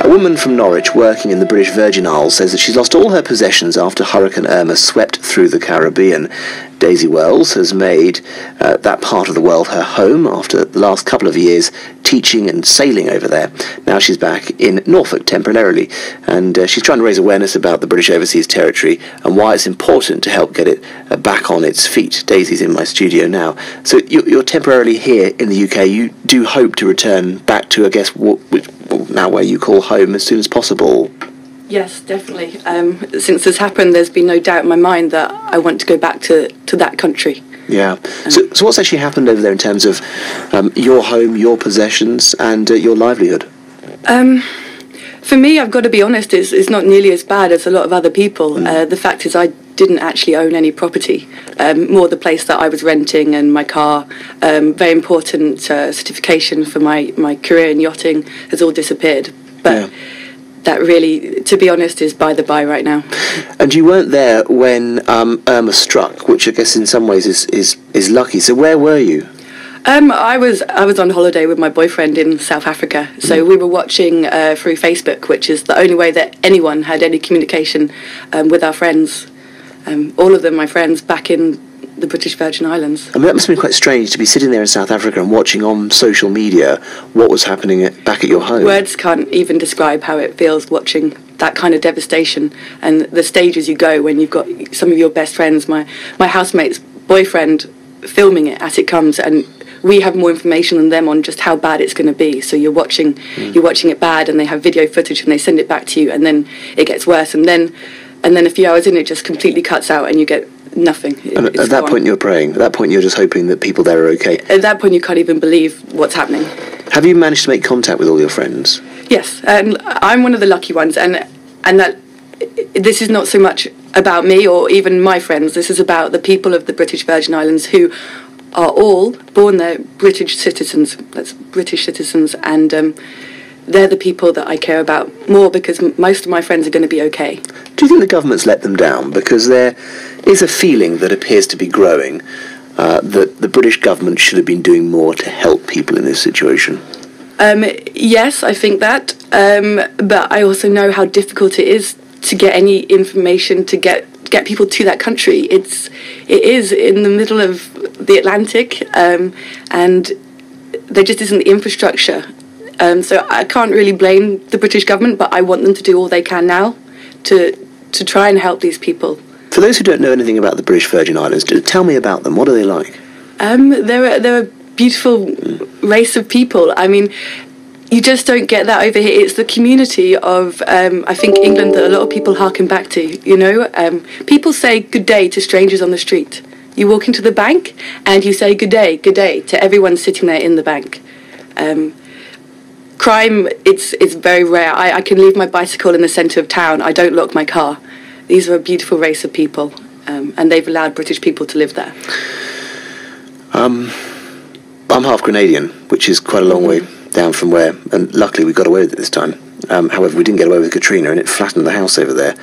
A woman from Norwich working in the British Virgin Isles says that she's lost all her possessions after Hurricane Irma swept through the Caribbean. Daisy Wells has made that part of the world her home after the last couple of years teaching and sailing over there. Now she's back in Norfolk temporarily, and she's trying to raise awareness about the British Overseas Territory and why it's important to help get it back on its feet. Daisy's in my studio now. So you're temporarily here in the UK. You do hope to return back to, I guess, now where you call home as soon as possible. Yes, definitely. Since this happened, there's been no doubt in my mind that I want to go back to that country. Yeah. So what's actually happened over there in terms of your home, your possessions, and your livelihood? For me, I've got to be honest, it's not nearly as bad as a lot of other people. The fact is I didn't actually own any property, more the place that I was renting and my car. Very important certification for my career in yachting has all disappeared. But that really, to be honest, is by the by right now. And you weren't there when Irma struck, which I guess in some ways is lucky. So where were you? I was on holiday with my boyfriend in South Africa, so we were watching through Facebook, which is the only way that anyone had any communication with our friends. All of them, my friends, back in the British Virgin Islands. I mean, that must have been quite strange to be sitting there in South Africa and watching on social media what was happening back at your home. Words can't even describe how it feels watching that kind of devastation and the stages you go when you've got some of your best friends, my housemate's boyfriend, filming it as it comes, and we have more information than them on just how bad it's going to be. So you're watching it bad, and they have video footage and they send it back to you, and then it gets worse, and then a few hours in it just completely cuts out and you get nothing. And at that point you're praying. At that point you're just hoping that people there are okay. At that point you can't even believe what's happening. Have you managed to make contact with all your friends? Yes, and I'm one of the lucky ones, and that this is not so much about me or even my friends. This is about the people of the British Virgin Islands who are all born there, British citizens. That's British citizens, and they're the people that I care about more because most of my friends are going to be okay. Do you think the government's let them down? Because there is a feeling that appears to be growing that the British government should have been doing more to help people in this situation. Yes, I think that, but I also know how difficult it is to get any information, to get people to that country. It is in the middle of the Atlantic, and there just isn't the infrastructure. So I can't really blame the British government, but I want them to do all they can now to try and help these people. For those who don't know anything about the British Virgin Islands, tell me about them. What are they like? They're a beautiful race of people. I mean, you just don't get that over here. It's the community of, I think, England that a lot of people harken back to, you know. People say good day to strangers on the street. You walk into the bank and you say good day to everyone sitting there in the bank. Crime, it's very rare. I can leave my bicycle in the centre of town. I don't lock my car. These are a beautiful race of people, and they've allowed British people to live there. I'm half Grenadian, which is quite a long way down from where, and luckily we got away with it this time. However, we didn't get away with Katrina, and it flattened the house over there,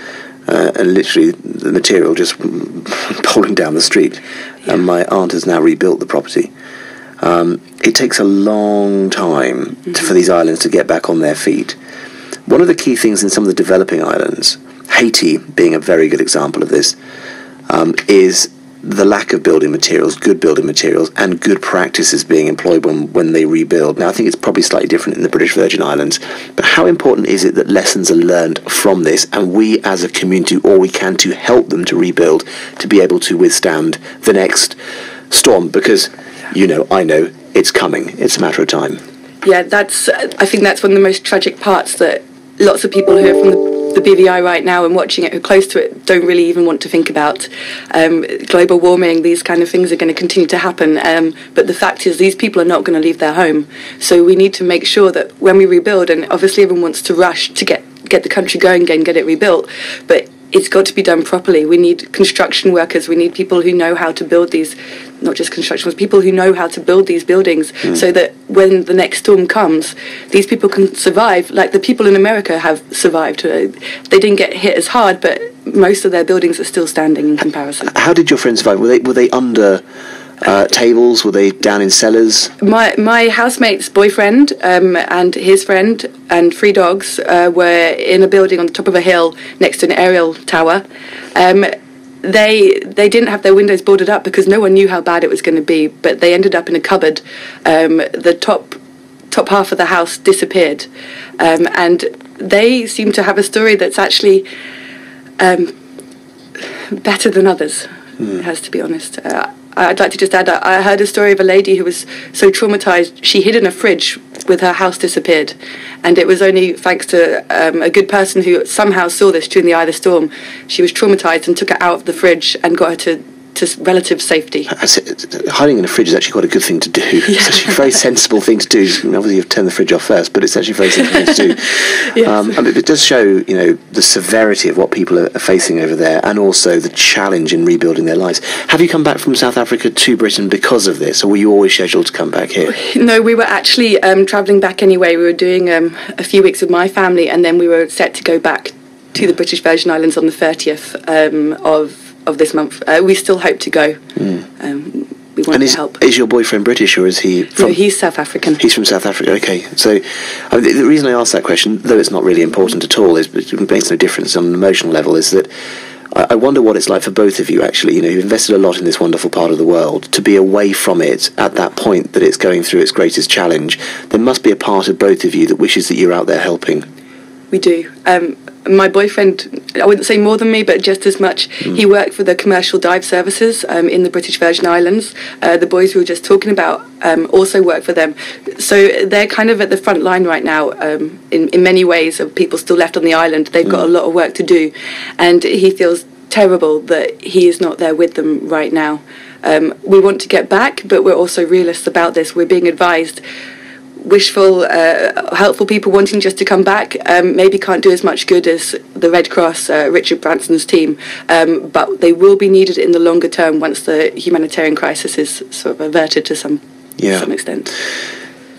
and literally the material just pouring down the street. And my aunt has now rebuilt the property. It takes a long time for these islands to get back on their feet. One of the key things in some of the developing islands, Haiti being a very good example of this, is the lack of building materials, good building materials, and good practices being employed when they rebuild. Now, I think it's probably slightly different in the British Virgin Islands, but how important is it that lessons are learned from this, and we as a community do all we can to help them to rebuild, to be able to withstand the next storm? Because, you know, I know, it's coming. It's a matter of time. Yeah, I think that's one of the most tragic parts, that lots of people who are from the BVI right now and watching it, who are close to it, don't really even want to think about. Global warming, these kind of things are going to continue to happen. But the fact is, these people are not going to leave their home. So we need to make sure that when we rebuild, and obviously everyone wants to rush to get the country going again, get it rebuilt, but it's got to be done properly. We need construction workers. We need people who know how to build these, not just construction, but people who know how to build these buildings so that when the next storm comes, these people can survive like the people in America have survived. They didn't get hit as hard, but most of their buildings are still standing in comparison. How did your friends survive? Were they under Tables, were they down in cellars? My housemate's boyfriend and his friend and 3 dogs were in a building on the top of a hill next to an aerial tower. They didn't have their windows boarded up because no one knew how bad it was going to be, but they ended up in a cupboard. The top half of the house disappeared, and they seem to have a story that's actually better than others. It has to be honest. I'd like to just add that I heard a story of a lady who was so traumatised she hid in a fridge with her house disappeared, and it was only thanks to a good person who somehow saw this during the eye of the storm. She was traumatised and took her out of the fridge and got her to relative safety. Hiding in a fridge is actually quite a good thing to do. It's actually a very sensible thing to do. Obviously, you've turned the fridge off first, but it's actually a very sensible thing to do. Yes. It does show, the severity of what people are facing over there, and also the challenge in rebuilding their lives. Have you come back from South Africa to Britain because of this, or were you always scheduled to come back here? No, we were actually travelling back anyway. We were doing a few weeks with my family, and then we were set to go back to the British Virgin Islands on the 30th of this month. We still hope to go. We want to help. Is your boyfriend British, or is he from... No, he's South African. He's from South Africa, okay. So the reason I asked that question, though it's not really important at all, it makes no difference on an emotional level, is that I wonder what it's like for both of you, actually. You've invested a lot in this wonderful part of the world. To be away from it at that point that it's going through its greatest challenge, there must be a part of both of you that wishes that you're out there helping. We do. My boyfriend, I wouldn't say more than me, but just as much. He worked for the commercial dive services in the British Virgin Islands. The boys we were just talking about also work for them. So they're kind of at the front line right now in many ways of people still left on the island. They've got a lot of work to do. And he feels terrible that he is not there with them right now. We want to get back, but we're also realists about this. We're being advised. Wishful, helpful people wanting just to come back maybe can't do as much good as the Red Cross, Richard Branson's team, but they will be needed in the longer term once the humanitarian crisis is sort of averted to some extent.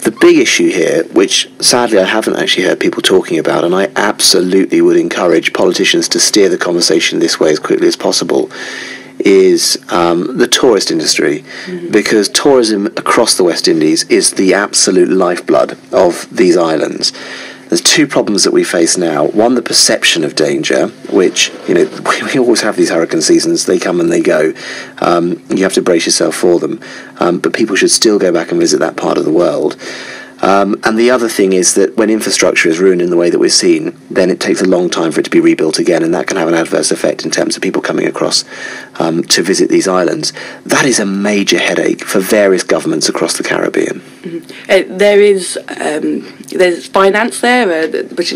The big issue here, which sadly I haven't actually heard people talking about, and I absolutely would encourage politicians to steer the conversation this way as quickly as possible, is the tourist industry, because tourism across the West Indies is the absolute lifeblood of these islands. There's 2 problems that we face now. One, the perception of danger, which, we always have these hurricane seasons. They come and they go. You have to brace yourself for them. But people should still go back and visit that part of the world. And the other thing is that when infrastructure is ruined in the way that we're seeing, then it takes a long time for it to be rebuilt again, and that can have an adverse effect in terms of people coming across to visit these islands. That is a major headache for various governments across the Caribbean. There's finance there, which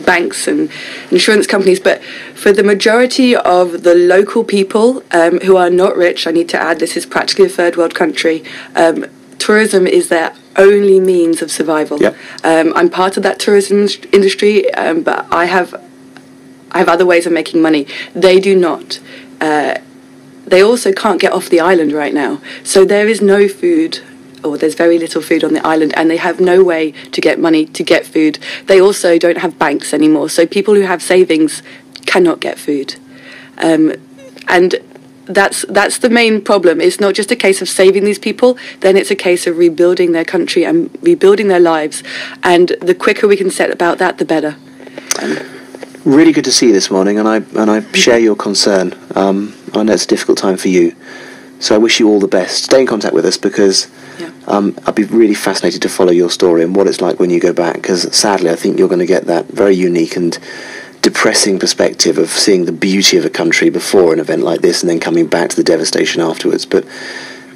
banks and insurance companies, but for the majority of the local people who are not rich, I need to add, this is practically a third world country, tourism is their only means of survival. Yep. I'm part of that tourism industry, but I have other ways of making money. They do not. They also can't get off the island right now. So there is no food, or there's very little food on the island, and they have no way to get money to get food. They also don't have banks anymore, so people who have savings cannot get food. And that's the main problem. It's not just a case of saving these people, then it's a case of rebuilding their country and rebuilding their lives. And the quicker we can set about that, the better. Really good to see you this morning, and I share your concern. I know it's a difficult time for you, so I wish you all the best. Stay in contact with us, because I'd be really fascinated to follow your story and what it's like when you go back, because sadly I think you're going to get that very unique and depressing perspective of seeing the beauty of a country before an event like this and then coming back to the devastation afterwards. But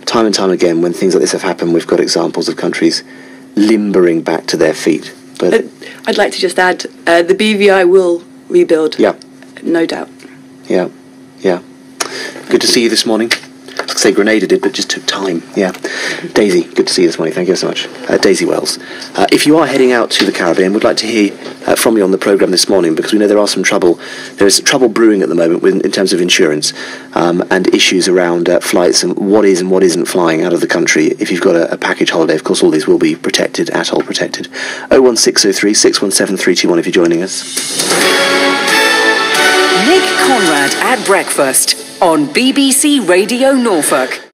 time and time again, when things like this have happened, we've got examples of countries limbering back to their feet. But I'd like to just add, the BVI will rebuild. Yeah. No doubt. Yeah. Good to see you this morning. I was going to say Grenada did, but it just took time. Yeah. Daisy, good to see you this morning. Thank you so much. Daisy Wells. If you are heading out to the Caribbean, we'd like to hear from you on the programme this morning, because we know there is trouble brewing at the moment in terms of insurance and issues around flights and what is and what isn't flying out of the country. If you've got a package holiday, of course, all these will be protected, ATOL protected. 01603 617 321 if you're joining us. Nick Conrad at breakfast on BBC Radio Norfolk.